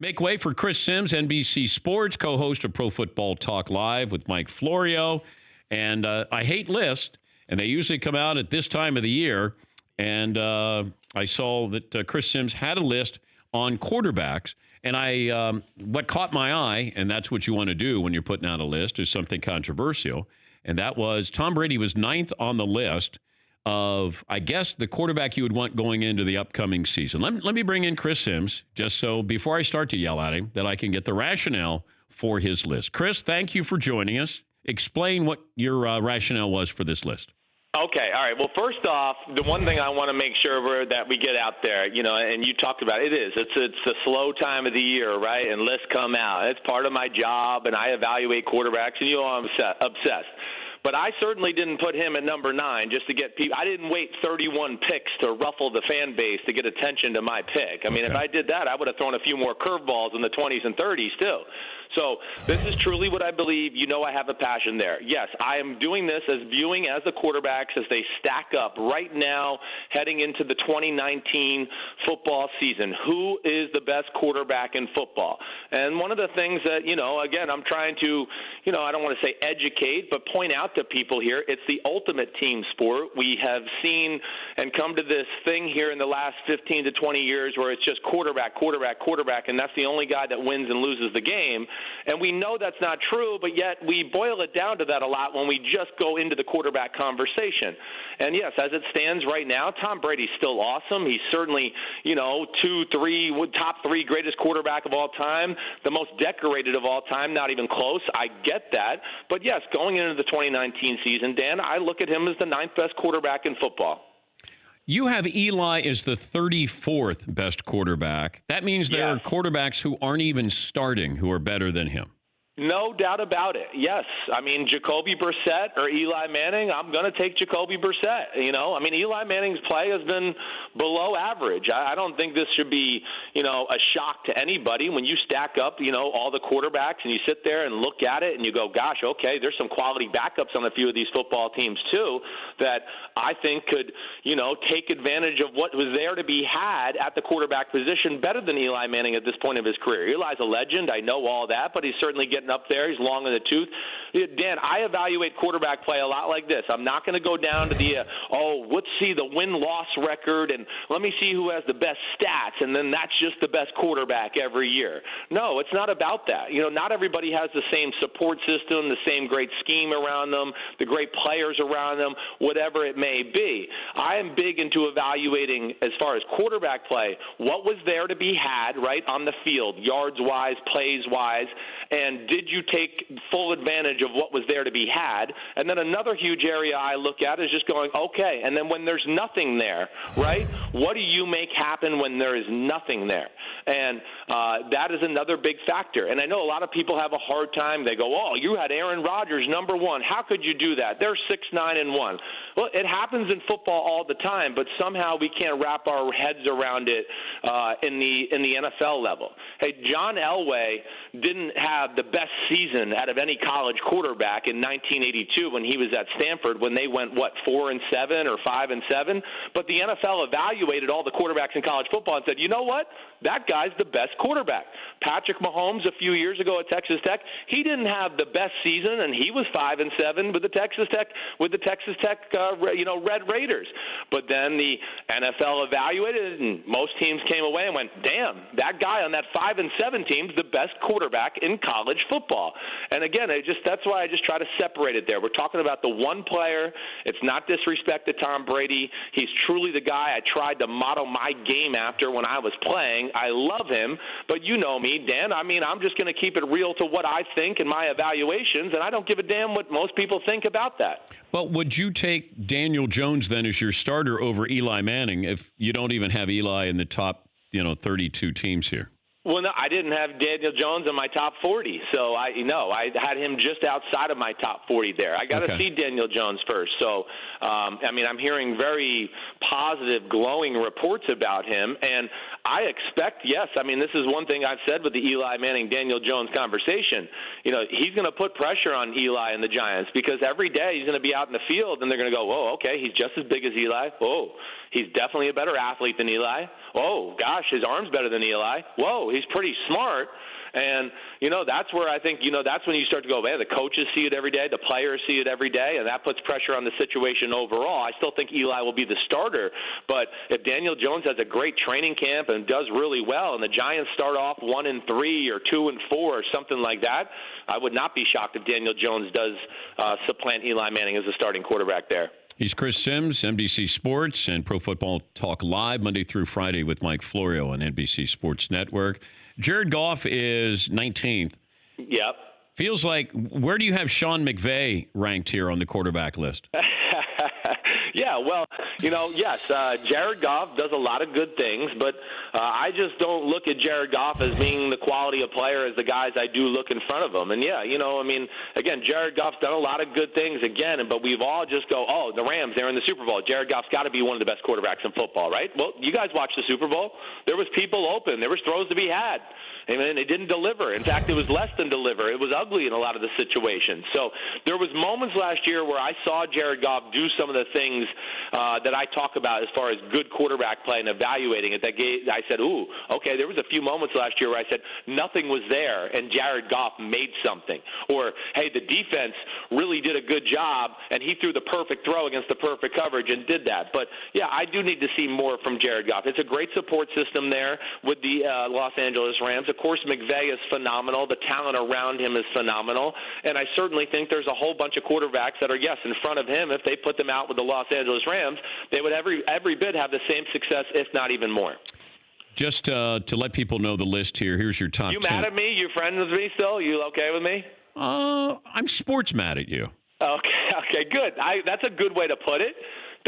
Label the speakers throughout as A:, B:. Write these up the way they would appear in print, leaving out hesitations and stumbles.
A: Make way for Chris Sims, NBC Sports, co-host of Pro Football Talk Live with Mike Florio. And I hate lists, and they usually come out at this time of the year. And I saw that Chris Sims had a list on quarterbacks. And what caught my eye, and that's what you want to do when you're putting out a list, is something controversial. And that was Tom Brady was 9th on the list of, I guess, the quarterback you would want going into the upcoming season. Let me bring in Chris Sims, just so before I start to yell at him, that I can get the rationale for his list. Chris, thank you for joining us. Explain what your rationale was for this list.
B: Okay, all right. Well, first off, the one thing I want to make sure that we get out there, and you talked about it's a slow time of the year, right? And lists come out. It's part of my job, and I evaluate quarterbacks, and I'm obsessed. But I certainly didn't put him at number 9 just to get people. I didn't wait 31 picks to ruffle the fan base to get attention to my pick. I mean, if I did that, I would have thrown a few more curveballs in the 20s and 30s too. So this is truly what I believe. I have a passion there. Yes, I am doing this as viewing as the quarterbacks as they stack up right now heading into the 2019 football season. Who is the best quarterback in football? And one of the things that, again, I'm trying to, I don't want to say educate, but point out to people here, it's the ultimate team sport. We have seen and come to this thing here in the last 15 to 20 years where it's just quarterback, and that's the only guy that wins and loses the game. And we know that's not true, but yet we boil it down to that a lot when we just go into the quarterback conversation. And yes, as it stands right now, Tom Brady's still awesome. He's certainly, top 3 greatest quarterback of all time, the most decorated of all time, not even close. I get that. But yes, going into the 2019 season, Dan, I look at him as the 9th best quarterback in football.
A: You have Eli as the 34th best quarterback. That means there are quarterbacks who aren't even starting who are better than him.
B: No doubt about it. Yes. I mean, Jacoby Brissett or Eli Manning, I'm going to take Jacoby Brissett. Eli Manning's play has been below average. I don't think this should be, a shock to anybody when you stack up, all the quarterbacks and you sit there and look at it and you go, gosh, okay, there's some quality backups on a few of these football teams too that I think could, take advantage of what was there to be had at the quarterback position better than Eli Manning at this point of his career. Eli's a legend. I know all that, but he's certainly getting up there. He's long in the tooth. Dan, I evaluate quarterback play a lot like this. I'm not going to go down to the, let's see the win-loss record and let me see who has the best stats, and then that's just the best quarterback every year. No, it's not about that. Not everybody has the same support system, the same great scheme around them, the great players around them, whatever it may be. I am big into evaluating, as far as quarterback play, what was there to be had, right, on the field, yards-wise, plays-wise, and did you take full advantage of what was there to be had? And then another huge area I look at is just going, okay, and then when there's nothing there, right, what do you make happen when there is nothing there? And that is another big factor. And I know a lot of people have a hard time. They go, you had Aaron Rodgers number 1. How could you do that? They're 6-9-1. Well, it happens in football all the time, but somehow we can't wrap our heads around it in the NFL level. Hey, John Elway didn't have the best season out of any college quarterback in 1982 when he was at Stanford, when they went 4-7 or 5-7. But the NFL evaluated all the quarterbacks in college football and said, you know what? That guy's the best quarterback. Patrick Mahomes a few years ago at Texas Tech, he didn't have the best season, and he was 5-7 with the Texas Tech Red Raiders. But then the NFL evaluated it, and most teams came away and went, damn, that guy on that 5-7 team is the best quarterback in college football. And again, that's why I just try to separate it there. We're talking about the one player. It's not disrespect to Tom Brady. He's truly the guy I tried to model my game after when I was playing. I love him, but you know me, Dan. I'm just going to keep it real to what I think in my evaluations, and I don't give a damn what most people think about that.
A: But would you take Daniel Jones then as your starter over Eli Manning if you don't even have Eli in the top, 32 teams here?
B: Well, no, I didn't have Daniel Jones in my top 40, so I had him just outside of my top 40 there. I got to see Daniel Jones first. So, I'm hearing very positive, glowing reports about him, and I expect, yes. I mean, this is one thing I've said with the Eli Manning-Daniel Jones conversation. He's going to put pressure on Eli and the Giants because every day he's going to be out in the field and they're going to go, whoa, okay, he's just as big as Eli. Whoa, he's definitely a better athlete than Eli. Oh, gosh, his arm's better than Eli. Whoa, he's pretty smart. And, that's where I think, that's when you start to go, man, the coaches see it every day, the players see it every day, and that puts pressure on the situation overall. I still think Eli will be the starter, but if Daniel Jones has a great training camp and does really well, and the Giants start off 1-3 or 2-4 or something like that, I would not be shocked if Daniel Jones does supplant Eli Manning as the starting quarterback there.
A: He's Chris Sims, NBC Sports and Pro Football Talk Live, Monday through Friday with Mike Florio on NBC Sports Network. Jared Goff is 19th.
B: Yep.
A: Feels like, where do you have Sean McVay ranked here on the quarterback list?
B: Yeah, well, yes, Jared Goff does a lot of good things, but I just don't look at Jared Goff as being the quality of player as the guys I do look in front of him. And, yeah, again, Jared Goff's done a lot of good things, again, but we've all just go, oh, the Rams, they're in the Super Bowl. Jared Goff's got to be one of the best quarterbacks in football, right? Well, you guys watched the Super Bowl. There was people open. There was throws to be had. And it didn't deliver. In fact, it was less than deliver. It was ugly in a lot of the situations. So there was moments last year where I saw Jared Goff do some of the things that I talk about as far as good quarterback play and evaluating it. I said, ooh, okay, there was a few moments last year where I said nothing was there, and Jared Goff made something. Or, hey, the defense really did a good job, and he threw the perfect throw against the perfect coverage and did that. But, yeah, I do need to see more from Jared Goff. It's a great support system there with the Los Angeles Rams. Of course, McVay is phenomenal. The talent around him is phenomenal. And I certainly think there's a whole bunch of quarterbacks that are, yes, in front of him. If they put them out with the Los Angeles Rams, they would every bit have the same success, if not even more.
A: Just to let people know the list here, here's your top 10.
B: You mad at me? You friends with me still? You okay with me?
A: I'm sports mad at you.
B: Okay, good. That's a good way to put it.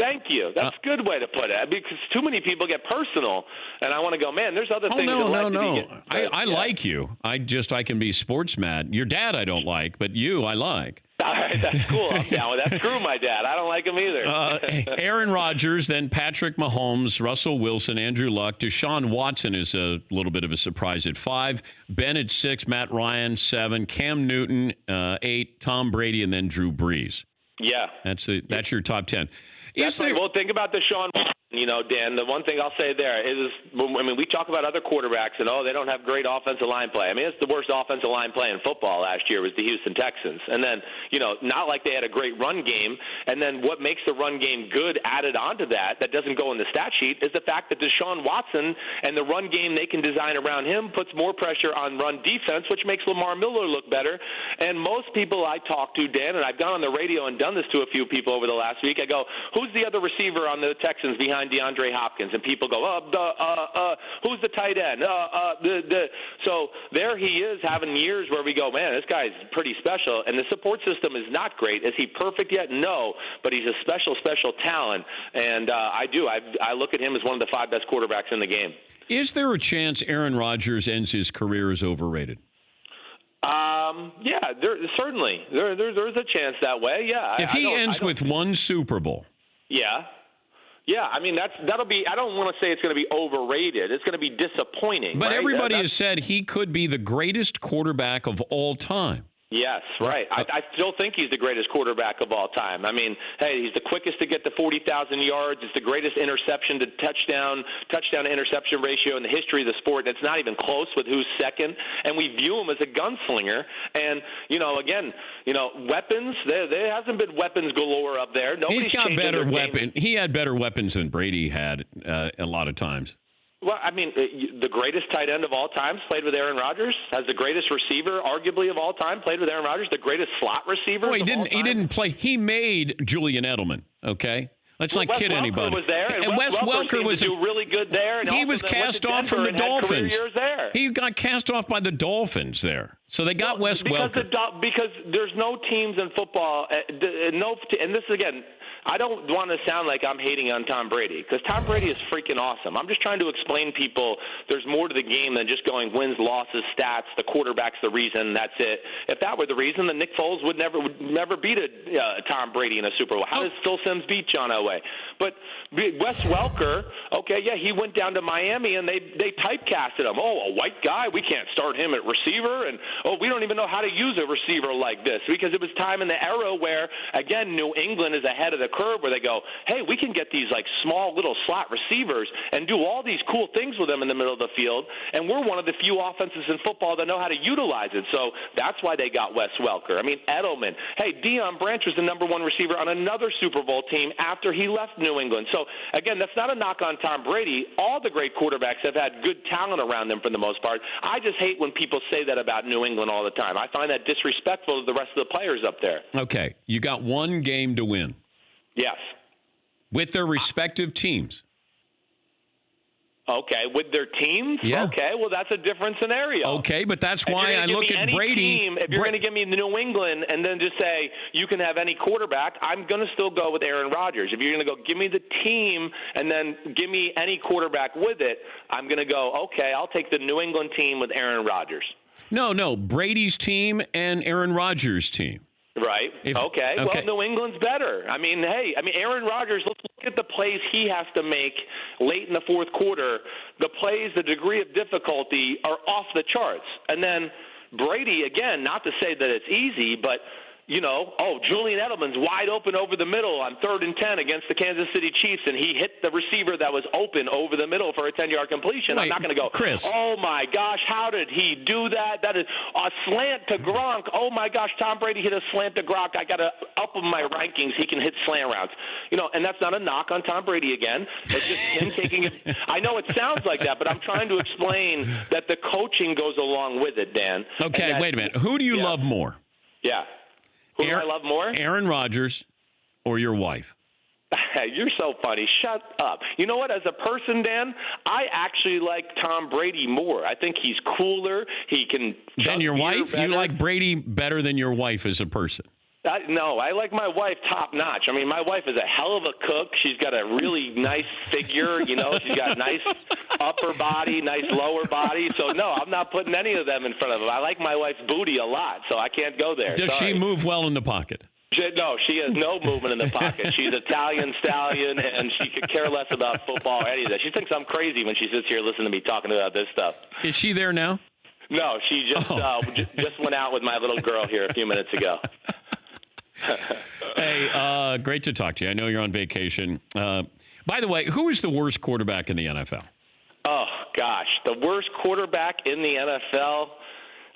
B: Thank you. That's a good way to put it, because too many people get personal, and I want to go, man, there's other things.
A: No. I like you. I can be sports mad. Your dad I don't like, but you I like.
B: All right, that's cool. I'm down with that. Screw my dad. I don't like him either.
A: Aaron Rodgers, then Patrick Mahomes, Russell Wilson, Andrew Luck. Deshaun Watson is a little bit of a surprise at 5. Ben at 6, Matt Ryan 7, Cam Newton 8, Tom Brady, and then Drew Brees.
B: Yeah.
A: That's your top 10.
B: Well, think about Deshaun Watson, Dan. The one thing I'll say there is, we talk about other quarterbacks and, they don't have great offensive line play. It's the worst offensive line play in football last year was the Houston Texans. And then, not like they had a great run game. And then what makes the run game good added onto that doesn't go in the stat sheet is the fact that Deshaun Watson and the run game they can design around him puts more pressure on run defense, which makes Lamar Miller look better. And most people I talk to, Dan, and I've gone on the radio and done this to a few people over the last week, I go, who's the other receiver on the Texans behind DeAndre Hopkins? And people go, who's the tight end? So there he is having years where we go, man, this guy's pretty special. And the support system is not great. Is he perfect yet? No, but he's a special talent. And I look at him as one of the 5 best quarterbacks in the game.
A: Is there a chance Aaron Rodgers ends his career as overrated?
B: Yeah, certainly. There's a chance that way, yeah.
A: If he ends with one Super Bowl.
B: Yeah. Yeah, that'll be. I don't want to say it's going to be overrated. It's going to be disappointing.
A: But
B: right?
A: everybody has said he could be the greatest quarterback of all time.
B: Yes, right. I still think he's the greatest quarterback of all time. Hey, he's the quickest to get to 40,000 yards. It's the greatest interception to touchdown to interception ratio in the history of the sport. It's not even close with who's second. And we view him as a gunslinger. And, weapons, there hasn't been weapons galore up there.
A: He's got better weapons. He had better weapons than Brady had a lot of times.
B: Well, the greatest tight end of all time played with Aaron Rodgers. Has the greatest receiver, arguably of all time, played with Aaron Rodgers. The greatest slot receiver.
A: Well, he didn't play. He made Julian Edelman. Okay, let's not kid anybody.
B: Was there,
A: and Wes Welker was
B: really good there. And
A: he was cast off from the Dolphins. He got cast off by the Dolphins there. So they got Wes Welker
B: because there's no teams in football. And this again. I don't want to sound like I'm hating on Tom Brady, because Tom Brady is freaking awesome. I'm just trying to explain people there's more to the game than just going wins, losses, stats, the quarterback's the reason, that's it. If that were the reason, then Nick Foles would never beat Tom Brady in a Super Bowl. How does Phil Simms beat John Elway? But Wes Welker, okay, yeah, he went down to Miami and they typecasted him. Oh, a white guy, we can't start him at receiver, and we don't even know how to use a receiver like this, because it was time in the era where, again, New England is ahead of the curve, where they go, hey, we can get these like small little slot receivers and do all these cool things with them in the middle of the field, and we're one of the few offenses in football that know how to utilize it. So that's why they got Wes Welker. I mean, Edelman. Hey, Deion Branch was the number one receiver on another Super Bowl team after he left New England. So, again, that's not a knock on Tom Brady. All the great quarterbacks have had good talent around them for the most part. I just hate when people say that about New England all the time. I find that disrespectful to the rest of the players up there.
A: Okay, you got one game to win.
B: Yes.
A: With their respective teams.
B: Okay, with their teams?
A: Yeah.
B: Okay, well, that's a different scenario.
A: Okay, but that's why I look at Brady.
B: If you're going to give me New England and then just say you can have any quarterback, I'm going to still go with Aaron Rodgers. If you're going to go give me the team and then give me any quarterback with it, I'm going to go, okay, I'll take the New England team with Aaron Rodgers.
A: No, Brady's team and Aaron Rodgers' team.
B: Right. Okay. Well, New England's better. I mean, Aaron Rodgers, let's look at the plays he has to make late in the fourth quarter. The plays, the degree of difficulty are off the charts. And then Brady, again, not to say that it's easy, but Julian Edelman's wide open over the middle on 3rd and 10 against the Kansas City Chiefs, and he hit the receiver that was open over the middle for a 10-yard completion.
A: Wait,
B: I'm not going to go,
A: Chris.
B: Oh, my gosh, how did he do that? That is a slant to Gronk. Oh, my gosh, Tom Brady hit a slant to Gronk. I got to up in my rankings. He can hit slant routes. And that's not a knock on Tom Brady again. It's just him taking it. I know it sounds like that, but I'm trying to explain that the coaching goes along with it, Dan.
A: Okay, wait a minute. Who do you love more?
B: Yeah. Who do I love more?
A: Aaron Rodgers or your wife?
B: You're so funny. Shut up. You know what? As a person, Dan, I actually like Tom Brady more. I think he's cooler. He can.
A: Than your wife? You like Brady better than your wife as a person?
B: No, I like my wife top notch. I mean, my wife is a hell of a cook. She's got a really nice figure, She's got nice upper body, nice lower body. So, no, I'm not putting any of them in front of her. I like my wife's booty a lot, so I can't go there.
A: Does she move well in the pocket?
B: No, she has no movement in the pocket. She's Italian stallion, and she could care less about football or any of that. She thinks I'm crazy when she sits here listening to me talking about this stuff.
A: Is she there now?
B: No, she just went out with my little girl here a few minutes ago.
A: Hey, great to talk to you. I know you're on vacation. By the way, who is the worst quarterback in the NFL?
B: Oh, gosh. The worst quarterback in the NFL?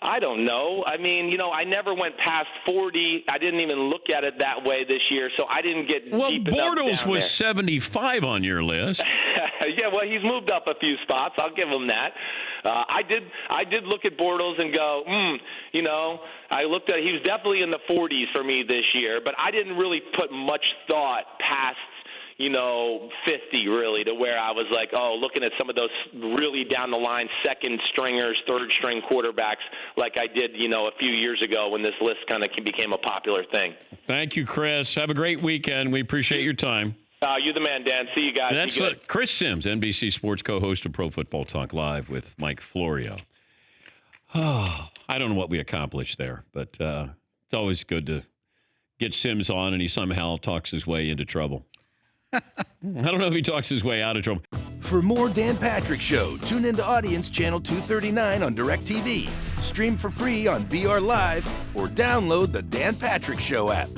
B: I don't know. I mean, I never went past 40. I didn't even look at it that way this year, so I didn't get deep enough
A: Bortles
B: down
A: was
B: there.
A: 75 on your list.
B: Yeah, well, he's moved up a few spots. I'll give him that. I did look at Bortles and go, I looked at he was definitely in the 40s for me this year, but I didn't really put much thought past 50 really, to where I was like, looking at some of those really down the line second stringers, third string quarterbacks like I did, a few years ago when this list kind of became a popular thing.
A: Thank you, Chris. Have a great weekend. We appreciate your time.
B: You're the man, Dan. See you guys.
A: That's Chris Simms, NBC Sports co-host of Pro Football Talk Live with Mike Florio. Oh, I don't know what we accomplished there, but it's always good to get Simms on, and he somehow talks his way into trouble. I don't know if he talks his way out of trouble.
C: For more Dan Patrick Show, tune into Audience Channel 239 on DirecTV. Stream for free on BR Live or download the Dan Patrick Show app.